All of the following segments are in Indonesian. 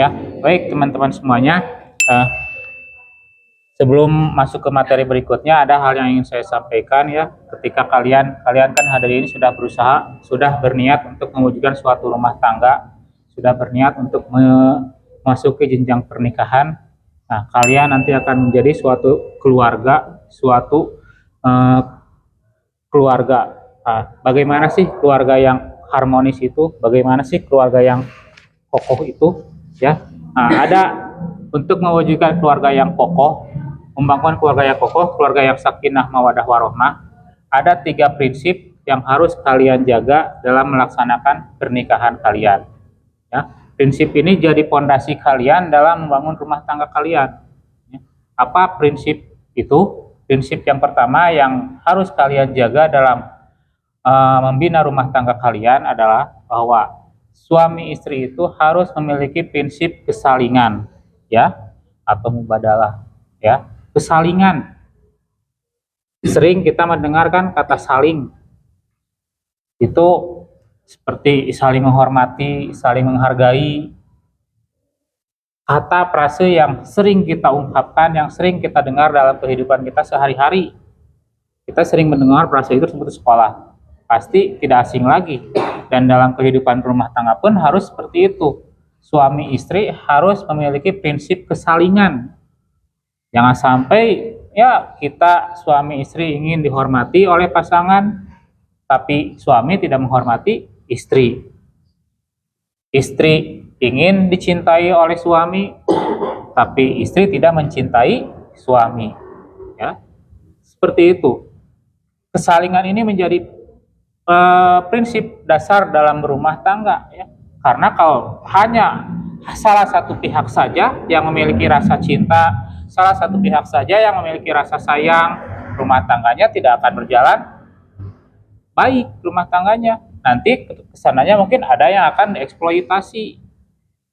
Ya, baik teman-teman semuanya. Sebelum masuk ke materi berikutnya, ada hal yang ingin saya sampaikan ya. Ketika kalian kan hari ini sudah berusaha, sudah berniat untuk mewujudkan suatu rumah tangga, sudah berniat untuk memasuki jenjang pernikahan. Nah, kalian nanti akan menjadi suatu keluarga, suatu keluarga. Nah, bagaimana sih keluarga yang harmonis itu? Bagaimana sih keluarga yang kokoh itu? Ya, nah, ada untuk mewujudkan keluarga yang kokoh, membangun keluarga yang kokoh, keluarga yang sakinah mawadah warohmah, ada 3 prinsip yang harus kalian jaga dalam melaksanakan pernikahan kalian. Ya, prinsip ini jadi pondasi kalian dalam membangun rumah tangga kalian. Ya, apa prinsip itu? Prinsip yang pertama yang harus kalian jaga dalam membina rumah tangga kalian adalah bahwa suami istri itu harus memiliki prinsip kesalingan, ya, atau mubadalah, ya. Kesalingan. Sering kita mendengarkan kata saling. Itu seperti saling menghormati, saling menghargai. Kata frase yang sering kita ungkapkan, yang sering kita dengar dalam kehidupan kita sehari-hari. Kita sering mendengar frase itu seperti sekolah. Pasti tidak asing lagi. Dan dalam kehidupan rumah tangga pun harus seperti itu. Suami istri harus memiliki prinsip kesalingan. Jangan sampai ya kita suami istri ingin dihormati oleh pasangan, tapi suami tidak menghormati istri. Istri ingin dicintai oleh suami, tapi istri tidak mencintai suami. Ya, seperti itu. Kesalingan ini menjadi prinsip dasar dalam berumah tangga. Ya. Karena kalau hanya salah satu pihak saja yang memiliki rasa cinta, salah satu pihak saja yang memiliki rasa sayang, rumah tangganya tidak akan berjalan baik rumah tangganya. Nanti kesananya mungkin ada yang akan dieksploitasi.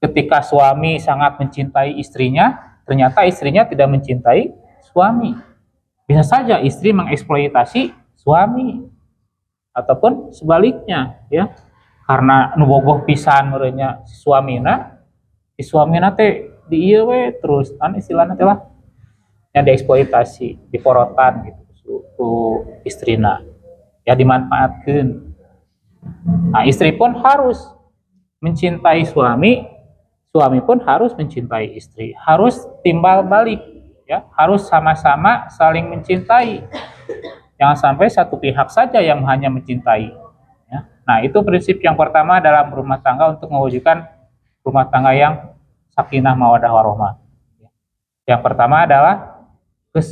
Ketika suami sangat mencintai istrinya, ternyata istrinya tidak mencintai suami. Bisa saja istri mengeksploitasi suami ataupun sebaliknya, ya. Karena nubogoh pisan merenya si suamina teh di ieu we terus kan istilahna teh lah yang dieksploitasi, diporotan gitu ku istrina. Ya dimanfaatkeun. Nah, istri pun harus mencintai suami, suami pun harus mencintai istri. Harus timbal balik, ya, harus sama-sama saling mencintai. Jangan sampai satu pihak saja yang hanya mencintai. Ya. Nah, itu prinsip yang pertama dalam rumah tangga untuk mewujudkan rumah tangga yang sakinah mawadah warohmah. Yang pertama adalah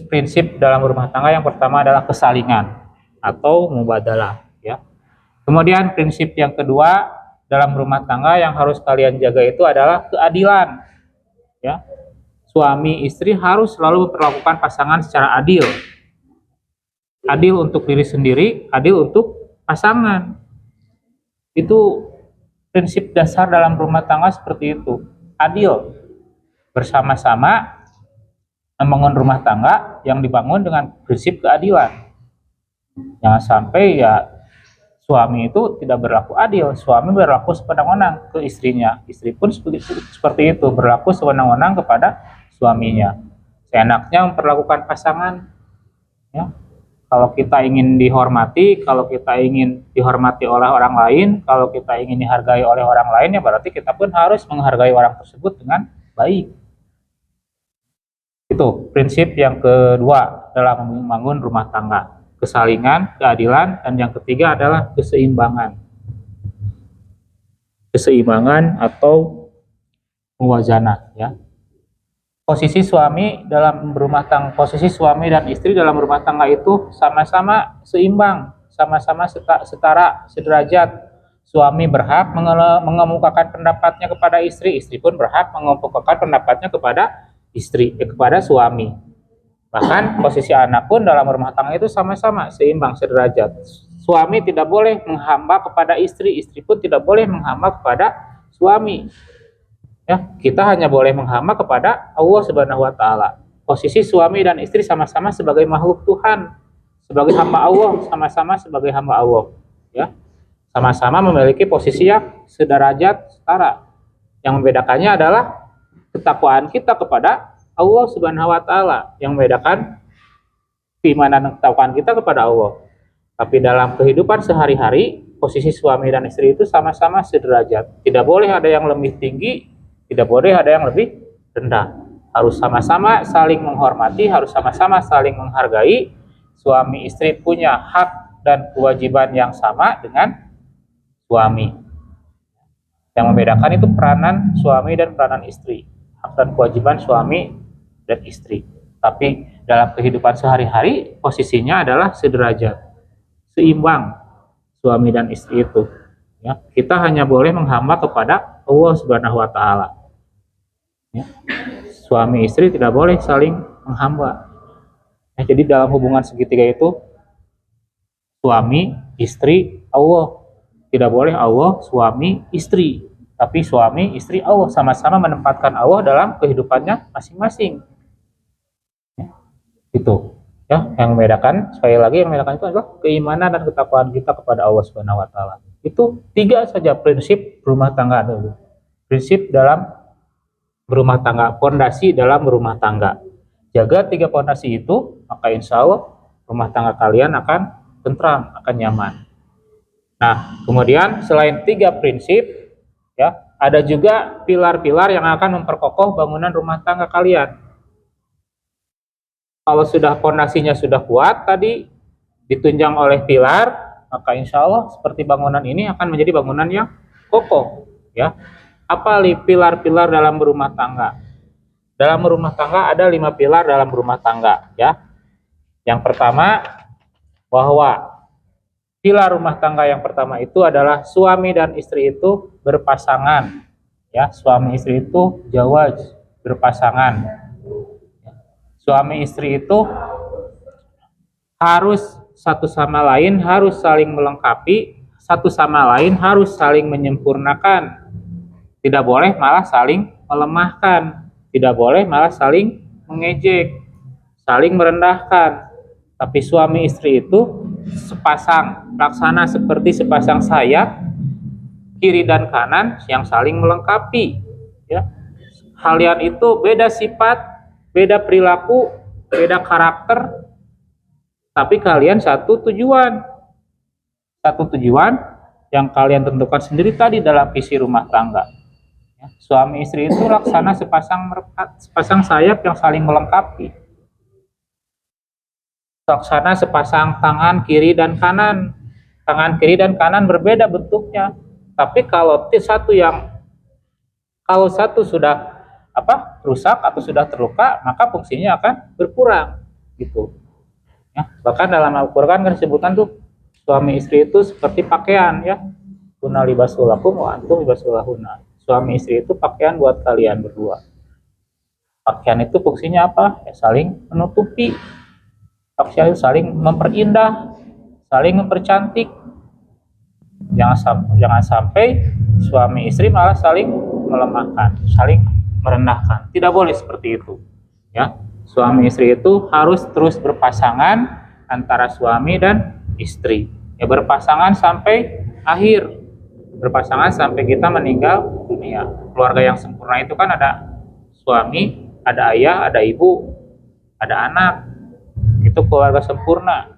prinsip dalam rumah tangga yang pertama adalah kesalingan atau mubadalah. Ya. Kemudian prinsip yang kedua dalam rumah tangga yang harus kalian jaga itu adalah keadilan. Ya. Suami istri harus selalu memperlakukan pasangan secara adil. Adil untuk diri sendiri, adil untuk pasangan. Itu prinsip dasar dalam rumah tangga seperti itu. Adil. Bersama-sama membangun rumah tangga yang dibangun dengan prinsip keadilan. Jangan sampai ya suami itu tidak berlaku adil. Suami berlaku sewenang-wenang ke istrinya. Istri pun seperti itu, berlaku sewenang-wenang kepada suaminya. Seenaknya memperlakukan pasangan. Ya. Kalau kita ingin dihormati, kalau kita ingin dihormati oleh orang lain, kalau kita ingin dihargai oleh orang lain, ya berarti kita pun harus menghargai orang tersebut dengan baik. Itu prinsip yang kedua dalam membangun rumah tangga. Kesalingan, keadilan, dan yang ketiga adalah keseimbangan. Keseimbangan atau muwazanah, ya. Posisi suami dalam berumah tangga, posisi suami dan istri dalam rumah tangga itu sama-sama seimbang, sama-sama setara, sederajat. Suami berhak mengemukakan pendapatnya kepada istri, istri pun berhak mengemukakan pendapatnya kepada istri, kepada suami. Bahkan posisi anak pun dalam rumah tangga itu sama-sama seimbang, sederajat. Suami tidak boleh menghamba kepada istri, istri pun tidak boleh menghamba kepada suami. Ya, kita hanya boleh menghamba kepada Allah Subhanahu wa taala. Posisi suami dan istri sama-sama sebagai makhluk Tuhan, sebagai hamba Allah, sama-sama sebagai hamba Allah, ya. Sama-sama memiliki posisi yang sederajat, setara. Yang membedakannya adalah ketakwaan kita kepada Allah Subhanahu wa taala, yang membedakan keimanan dan ketakwaan kita kepada Allah. Tapi dalam kehidupan sehari-hari, posisi suami dan istri itu sama-sama sederajat. Tidak boleh ada yang lebih tinggi, tidak boleh ada yang lebih rendah. Harus sama-sama saling menghormati, harus sama-sama saling menghargai. Suami istri punya hak dan kewajiban yang sama dengan suami. Yang membedakan itu peranan suami dan peranan istri. Hak dan kewajiban suami dan istri. Tapi dalam kehidupan sehari-hari, posisinya adalah sederajat, seimbang suami dan istri itu. Ya, kita hanya boleh menghamba kepada Allah Subhanahu wa taala. Ya. Suami istri tidak boleh saling menghamba. Ya, jadi dalam hubungan segitiga itu suami, istri, Allah. Tidak boleh Allah, suami, istri. Tapi suami, istri, Allah sama-sama menempatkan Allah dalam kehidupannya masing-masing. Ya, itu. Ya, yang membedakan, sekali lagi yang membedakan itu adalah keimanan dan ketakwaan kita kepada Allah Subhanahu wa taala. Itu 3 saja prinsip rumah tangga dulu. Prinsip dalam berumah tangga, fondasi dalam berumah tangga. Jaga 3 fondasi itu, maka insya Allah rumah tangga kalian akan tentram, akan nyaman. Nah, kemudian selain 3 prinsip, ya, ada juga pilar-pilar yang akan memperkokoh bangunan rumah tangga kalian. Kalau sudah fondasinya sudah kuat tadi, ditunjang oleh pilar, maka insya Allah seperti bangunan ini akan menjadi bangunan yang kokoh. Ya, apa pilar-pilar dalam berumah tangga? Dalam berumah tangga ada 5 pilar dalam berumah tangga. Ya, yang pertama bahwa pilar rumah tangga yang pertama itu adalah suami dan istri itu berpasangan. Ya, suami istri itu jawaj, berpasangan. Suami istri itu harus satu sama lain, harus saling melengkapi, satu sama lain harus saling menyempurnakan. Tidak boleh malah saling melemahkan, tidak boleh malah saling mengejek, saling merendahkan. Tapi suami istri itu sepasang, laksana seperti sepasang sayap, kiri dan kanan yang saling melengkapi. Ya. Kalian itu beda sifat, beda perilaku, beda karakter, tapi kalian satu tujuan yang kalian tentukan sendiri tadi dalam visi rumah tangga. Ya, suami istri itu laksana sepasang sayap yang saling melengkapi, laksana sepasang tangan kiri dan kanan. Tangan kiri dan kanan berbeda bentuknya, tapi kalau satu sudah rusak atau sudah terluka, maka fungsinya akan berkurang gitu. Ya, bahkan dalam Al-Qur'an kan disebutkan tuh suami istri itu seperti pakaian, ya. Kunna libasul lakum wa antum libasul lahunna. Suami istri itu pakaian buat kalian berdua. Pakaian itu fungsinya apa? Ya, saling menutupi. Pakaian itu saling memperindah, saling mempercantik. Jangan sampai suami istri malah saling melemahkan, saling merendahkan. Tidak boleh seperti itu. Ya, suami istri itu harus terus berpasangan antara suami dan istri. Ya, berpasangan sampai akhir. Berpasangan sampai kita meninggal dunia. Keluarga yang sempurna itu kan ada suami, ada ayah, ada ibu, ada anak. Itu keluarga sempurna.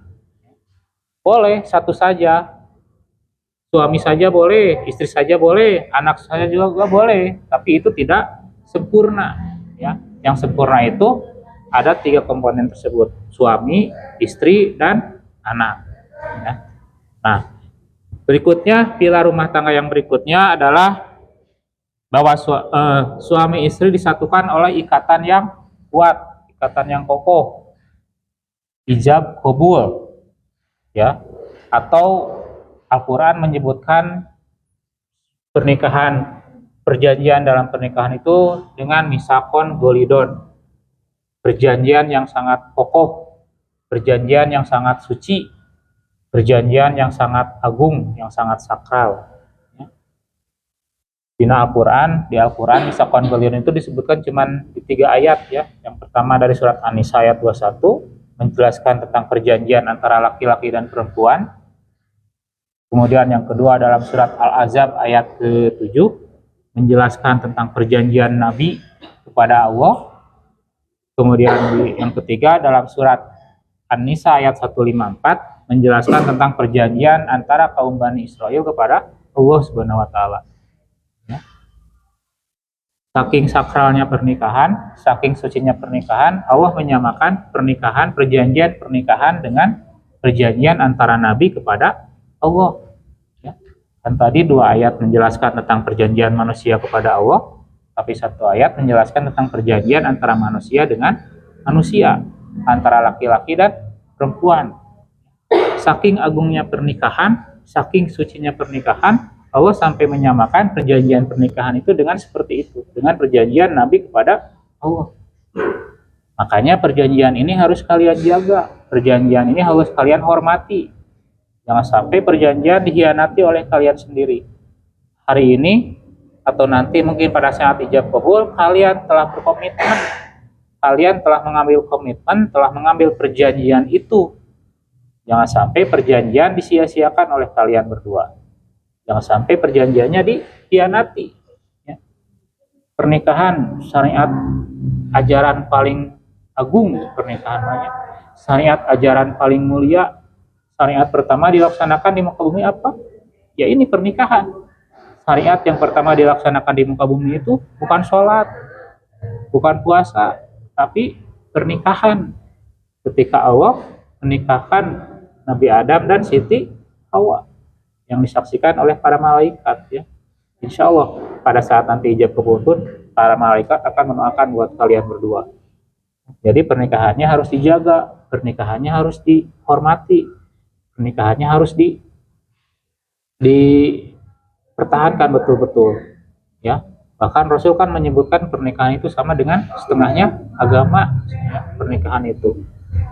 Boleh satu saja. Suami saja boleh, istri saja boleh, anak saja juga boleh, tapi itu tidak sempurna, ya. Yang sempurna itu ada 3 komponen tersebut: suami, istri, dan anak. Ya. Nah, berikutnya pilar rumah tangga yang berikutnya adalah bahwa suami istri disatukan oleh ikatan yang kuat, ikatan yang kokoh, ijab qabul, ya. Atau Al-Quran menyebutkan perjanjian dalam pernikahan itu dengan misakon golidon, perjanjian yang sangat kokoh, perjanjian yang sangat suci, perjanjian yang sangat agung, yang sangat sakral. Di Al-Quran misakon golidon itu disebutkan cuma di 3 ayat, ya. Yang pertama dari surat An-Nisa ayat 21 menjelaskan tentang perjanjian antara laki-laki dan perempuan. Kemudian yang kedua dalam surat Al-Ahzab ayat ke-7 menjelaskan tentang perjanjian Nabi kepada Allah. Kemudian yang ketiga dalam surat An-Nisa ayat 154 menjelaskan tentang perjanjian antara kaum Bani Israel kepada Allah Subhanahu wa taala. Ya. Saking sakralnya pernikahan, saking sucinya pernikahan, Allah menyamakan perjanjian pernikahan dengan perjanjian antara Nabi kepada Allah. Ya. Dan tadi 2 ayat menjelaskan tentang perjanjian manusia kepada Allah, tapi 1 ayat menjelaskan tentang perjanjian antara manusia dengan manusia, antara laki-laki dan perempuan. Saking agungnya pernikahan, saking sucinya pernikahan, Allah sampai menyamakan perjanjian pernikahan itu dengan seperti itu, dengan perjanjian Nabi kepada Allah. Makanya perjanjian ini harus kalian jaga, perjanjian ini harus kalian hormati. Jangan sampai perjanjian dikhianati oleh kalian sendiri. Hari ini atau nanti mungkin pada saat ijab kabul, kalian telah berkomitmen, kalian telah mengambil komitmen, telah mengambil perjanjian itu. Jangan sampai perjanjian disia-siakan oleh kalian berdua. Jangan sampai perjanjiannya dikhianati. Ya. Pernikahan syariat ajaran paling agung, pernikahan banyak. Syariat ajaran paling mulia. Syariat pertama dilaksanakan di muka bumi apa? Ya ini pernikahan. Syariat yang pertama dilaksanakan di muka bumi itu bukan sholat, bukan puasa, tapi pernikahan. Ketika Allah menikahkan Nabi Adam dan Siti Hawa yang disaksikan oleh para malaikat, ya. Insya Allah pada saat nanti ijab kabul pun para malaikat akan mendoakan buat kalian berdua. Jadi pernikahannya harus dijaga, pernikahannya harus dihormati, pernikahannya harus dipertahankan betul-betul, ya. Bahkan Rasul kan menyebutkan pernikahan itu sama dengan setengahnya agama, ya, pernikahan itu.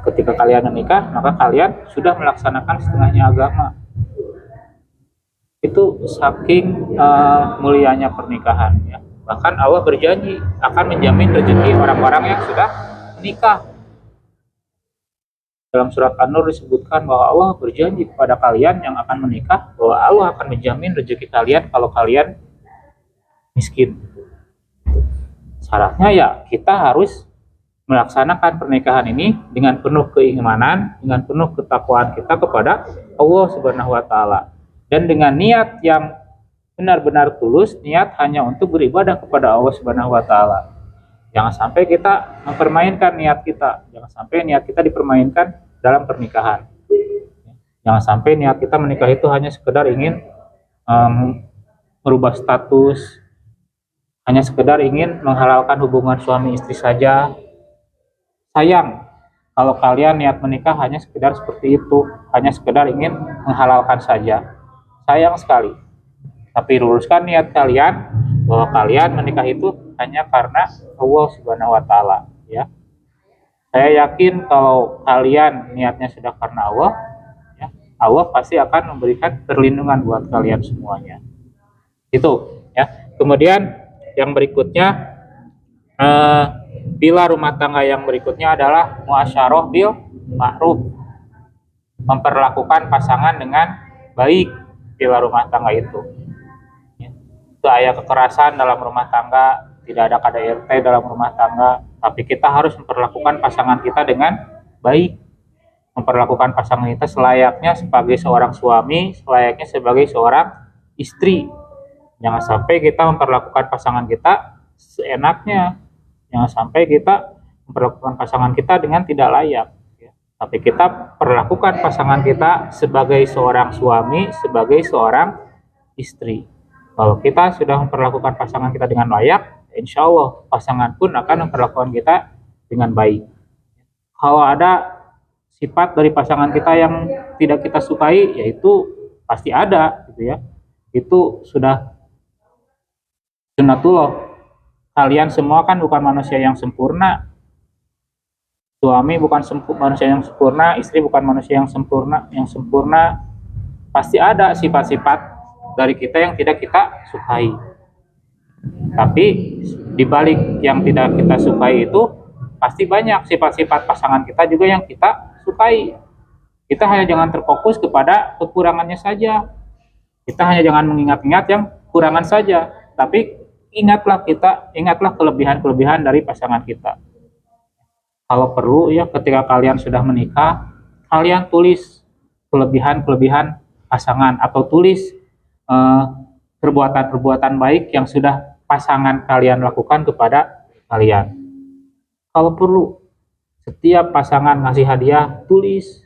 Ketika kalian menikah, maka kalian sudah melaksanakan setengahnya agama. Itu saking mulianya pernikahan, ya. Bahkan Allah berjanji akan menjamin rezeki orang-orang yang sudah menikah. Dalam surat An-Nur disebutkan bahwa Allah berjanji kepada kalian yang akan menikah bahwa Allah akan menjamin rezeki kalian kalau kalian miskin. Syaratnya ya kita harus melaksanakan pernikahan ini dengan penuh keimanan, dengan penuh ketakwaan kita kepada Allah Subhanahu wa taala. Dan dengan niat yang benar-benar tulus, niat hanya untuk beribadah kepada Allah Subhanahu wa taala. Jangan sampai kita mempermainkan niat kita, jangan sampai niat kita dipermainkan dalam pernikahan. Jangan sampai niat kita menikah itu hanya sekedar ingin merubah status, hanya sekedar ingin menghalalkan hubungan suami istri saja. Sayang kalau kalian niat menikah hanya sekedar seperti itu, hanya sekedar ingin menghalalkan saja. Sayang sekali. Tapi luruskan niat kalian bahwa kalian menikah itu hanya karena Allah Subhanahu wa taala, ya. Saya yakin kalau kalian niatnya sudah karena Allah, ya, Allah pasti akan memberikan perlindungan buat kalian semuanya. Itu, ya. Kemudian yang berikutnya pilar rumah tangga yang berikutnya adalah muasyarah bil ma'ruf. Memperlakukan pasangan dengan baik. Pilar rumah tangga itu gaya kekerasan dalam rumah tangga, tidak ada KDRT dalam rumah tangga, tapi kita harus memperlakukan pasangan kita dengan baik, memperlakukan pasangan kita selayaknya sebagai seorang suami, selayaknya sebagai seorang istri. Jangan sampai kita memperlakukan pasangan kita seenaknya, jangan sampai kita memperlakukan pasangan kita dengan tidak layak. Tapi kita perlakukan pasangan kita sebagai seorang suami, sebagai seorang istri. Kalau kita sudah memperlakukan pasangan kita dengan layak, insya Allah pasangan pun akan memperlakukan kita dengan baik. Kalau ada sifat dari pasangan kita yang tidak kita sukai, yaitu pasti ada, gitu ya. Itu sudah sunnatullah. Kalian semua kan bukan manusia yang sempurna. Suami bukan manusia yang sempurna, istri bukan manusia yang sempurna. Yang sempurna pasti ada sifat-sifat dari kita yang tidak kita sukai. Tapi di balik yang tidak kita sukai itu pasti banyak sifat-sifat pasangan kita juga yang kita sukai. Kita hanya jangan terfokus kepada kekurangannya saja. Kita hanya jangan mengingat-ingat yang kurangan saja, tapi ingatlah kelebihan-kelebihan dari pasangan kita. Kalau perlu ya, ketika kalian sudah menikah, kalian tulis kelebihan-kelebihan pasangan, atau tulis perbuatan-perbuatan baik yang sudah pasangan kalian lakukan kepada kalian. Kalau perlu, setiap pasangan ngasih hadiah, tulis.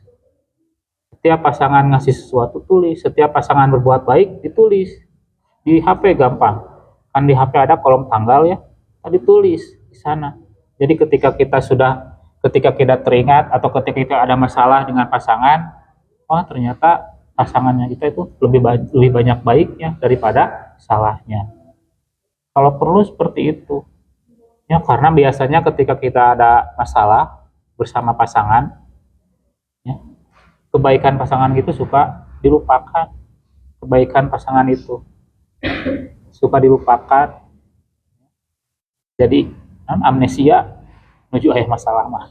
Setiap pasangan ngasih sesuatu, tulis. Setiap pasangan berbuat baik, ditulis. Di HP gampang. Kan di HP ada kolom tanggal ya, tadi tulis di sana. Jadi ketika kita teringat atau ketika kita ada masalah dengan pasangan, oh ternyata pasangannya kita itu lebih banyak baiknya daripada salahnya. Kalau perlu seperti itu. Ya, karena biasanya ketika kita ada masalah bersama pasangan, ya, kebaikan pasangan itu suka dilupakan. Kebaikan pasangan itu suka dilupakan. Jadi amnesia menuju akhir masalah mah.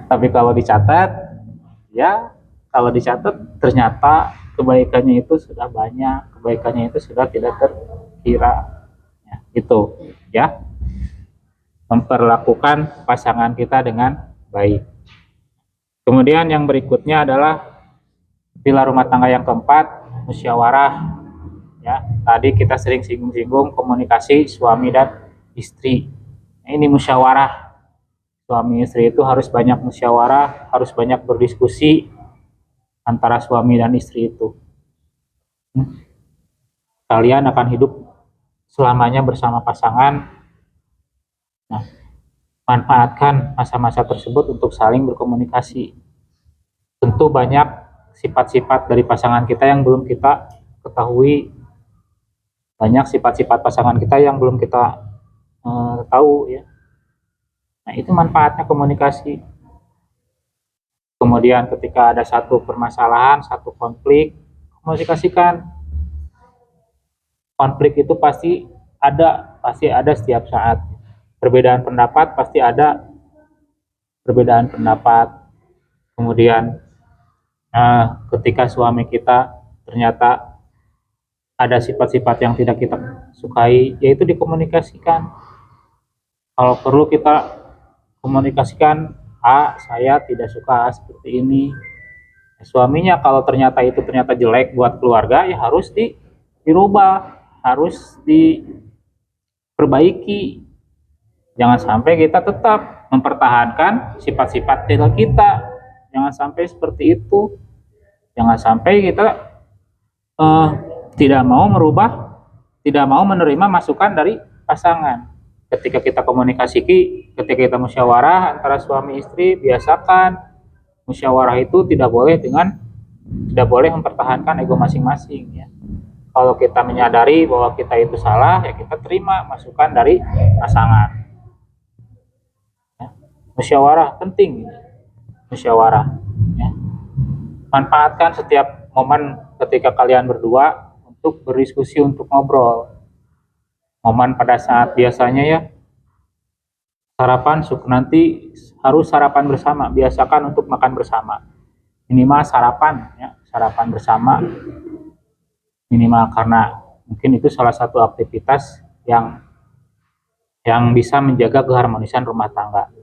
Tapi kalau dicatat, ya kalau dicatat ternyata kebaikannya itu sudah banyak, kebaikannya itu sudah tidak terkira. Ya, itu ya, memperlakukan pasangan kita dengan baik. Kemudian yang berikutnya adalah pilar rumah tangga yang keempat, musyawarah. Ya, tadi kita sering singgung-singgung komunikasi suami dan istri. Nah, ini musyawarah. Suami istri itu harus banyak musyawarah, harus banyak berdiskusi antara suami dan istri itu. Kalian akan hidup selamanya bersama pasangan. Nah, manfaatkan masa-masa tersebut untuk saling berkomunikasi. Tentu banyak sifat-sifat dari pasangan kita yang belum kita ketahui. Banyak sifat-sifat pasangan kita yang belum kita tahu ya. Nah, itu manfaatnya komunikasi. Kemudian ketika ada satu permasalahan, satu konflik, komunikasikan. Konflik itu pasti ada setiap saat. Perbedaan pendapat pasti ada, perbedaan pendapat. Kemudian ketika suami kita ternyata ada sifat-sifat yang tidak kita sukai, yaitu dikomunikasikan. Kalau perlu kita komunikasikan, saya tidak suka seperti ini. Suaminya kalau ternyata jelek buat keluarga, ya harus dirubah, harus diperbaiki. Jangan sampai kita tetap mempertahankan sifat-sifat kita. Jangan sampai seperti itu. Jangan sampai kita tidak mau merubah, tidak mau menerima masukan dari pasangan. Ketika kita ketika kita musyawarah antara suami istri, biasakan musyawarah itu tidak boleh mempertahankan ego masing-masing ya. Kalau kita menyadari bahwa kita itu salah, ya kita terima masukan dari pasangan. Ya. Musyawarah penting, musyawarah. Ya. Manfaatkan setiap momen ketika kalian berdua untuk berdiskusi, untuk ngobrol. Momen pada saat biasanya ya sarapan, nanti harus sarapan bersama, biasakan untuk makan bersama, minimal sarapan ya, sarapan bersama minimal, karena mungkin itu salah satu aktivitas yang bisa menjaga keharmonisan rumah tangga,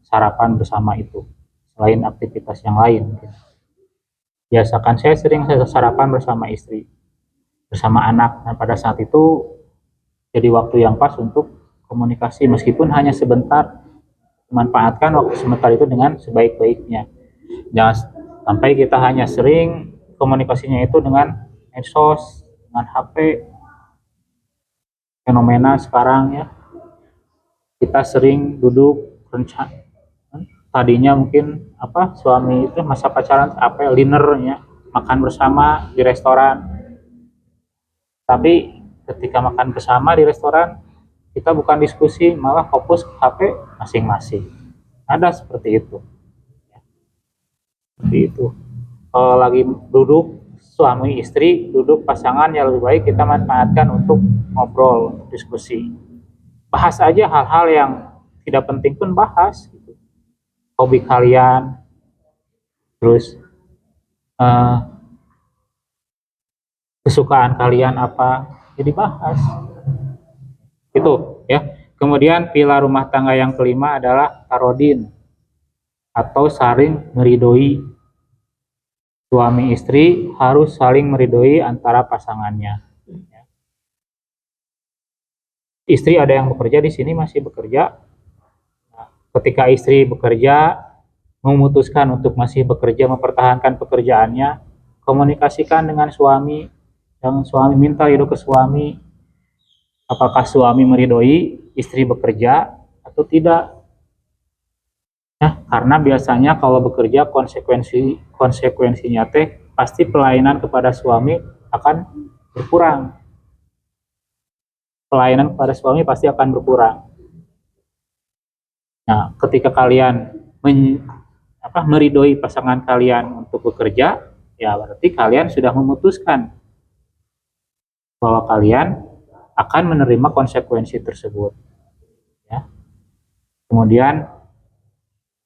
sarapan bersama itu, selain aktivitas yang lain. Biasakan, saya sering sarapan bersama istri, bersama anak, dan pada saat itu jadi waktu yang pas untuk komunikasi, meskipun hanya sebentar. Manfaatkan waktu sebentar itu dengan sebaik-baiknya. Jangan sampai kita hanya sering komunikasinya itu dengan medsos, dengan HP. Fenomena sekarang ya, kita sering duduk rencana, tadinya mungkin suami itu masa pacaran dinernya, makan bersama di restoran, tapi ketika makan bersama di restoran, kita bukan diskusi, malah fokus ke HP masing-masing. Ada seperti itu. Seperti itu. Kalau lagi duduk suami istri, duduk pasangan, ya lebih baik kita manfaatkan untuk ngobrol, untuk diskusi. Bahas aja hal-hal yang tidak penting pun bahas. Gitu. Hobi kalian, terus kesukaan kalian apa, jadi bahas. Itu ya. Kemudian pilar rumah tangga yang kelima adalah tarodin atau saling meridoi. Suami istri harus saling meridoi antara pasangannya. Istri ada yang bekerja di sini, masih bekerja. Ketika istri bekerja, memutuskan untuk masih bekerja, mempertahankan pekerjaannya, komunikasikan dengan suami, yang suami minta ridho ke suami, apakah suami meridoi istri bekerja atau tidak. Nah, karena biasanya kalau bekerja konsekuensinya teh pasti pelayanan kepada suami akan berkurang. Pelayanan kepada suami pasti akan berkurang. Nah, ketika kalian meridoi pasangan kalian untuk bekerja, ya berarti kalian sudah memutuskan bahwa kalian akan menerima konsekuensi tersebut. Ya. Kemudian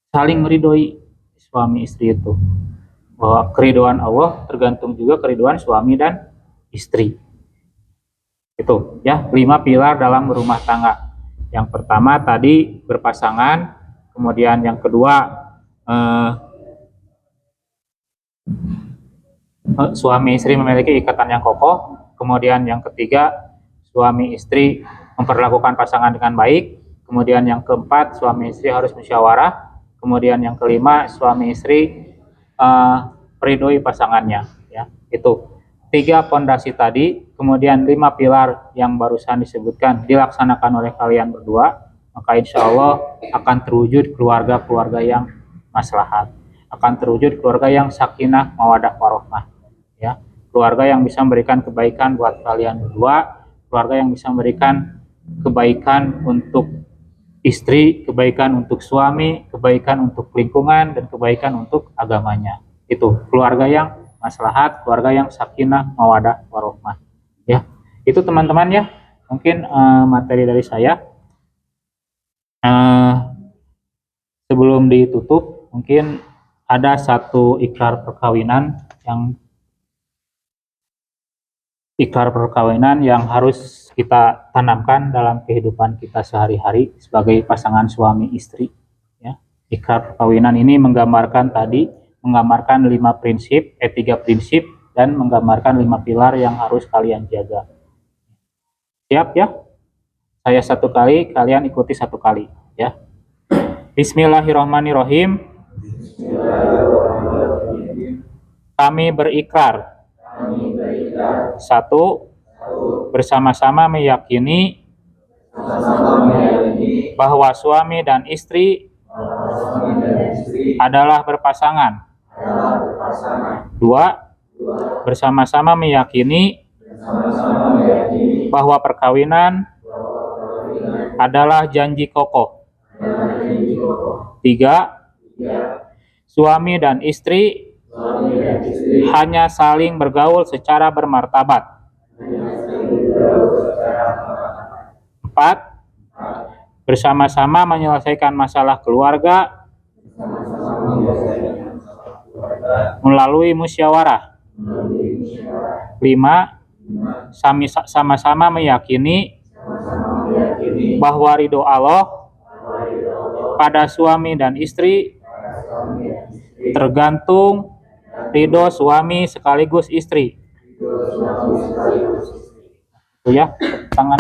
saling meridoi suami istri itu, bahwa keridhaan Allah tergantung juga keridhaan suami dan istri. Itu ya, 5 pilar dalam berumah tangga. Yang pertama tadi berpasangan, kemudian yang kedua suami istri memiliki ikatan yang kokoh, kemudian yang ketiga suami istri memperlakukan pasangan dengan baik, kemudian yang keempat suami istri harus musyawarah, kemudian yang kelima suami istri meridoi pasangannya. Ya, itu 3 pondasi tadi, kemudian 5 pilar yang barusan disebutkan dilaksanakan oleh kalian berdua, maka insya Allah akan terwujud keluarga-keluarga yang maslahat, akan terwujud keluarga yang sakinah, mawadah, warohmah. Ya, keluarga yang bisa memberikan kebaikan buat kalian berdua, keluarga yang bisa memberikan kebaikan untuk istri, kebaikan untuk suami, kebaikan untuk lingkungan, dan kebaikan untuk agamanya. Itu keluarga yang maslahat, keluarga yang sakinah, mawadah, warohmah. Ya, itu teman-teman ya, mungkin materi dari saya. Sebelum ditutup, mungkin ada satu ikrar perkawinan yang harus kita tanamkan dalam kehidupan kita sehari-hari sebagai pasangan suami istri. Ya. Ikrar perkawinan ini menggambarkan 5 prinsip, 3 prinsip, dan menggambarkan 5 pilar yang harus kalian jaga. Siap ya? Saya 1 kali, kalian ikuti 1 kali ya. Bismillahirrahmanirrahim. Kami berikrar. 1. Bersama-sama meyakini bahwa suami dan istri adalah berpasangan. 2. Bersama-sama meyakini bahwa perkawinan adalah janji kokoh. 3. Suami dan istri hanya saling bergaul secara bermartabat. 4. Bersama-sama menyelesaikan masalah keluarga melalui musyawarah. 5. Sama-sama meyakini bahwa ridho Allah pada suami dan istri tergantung ridho suami sekaligus istri. Itu ya, tangan.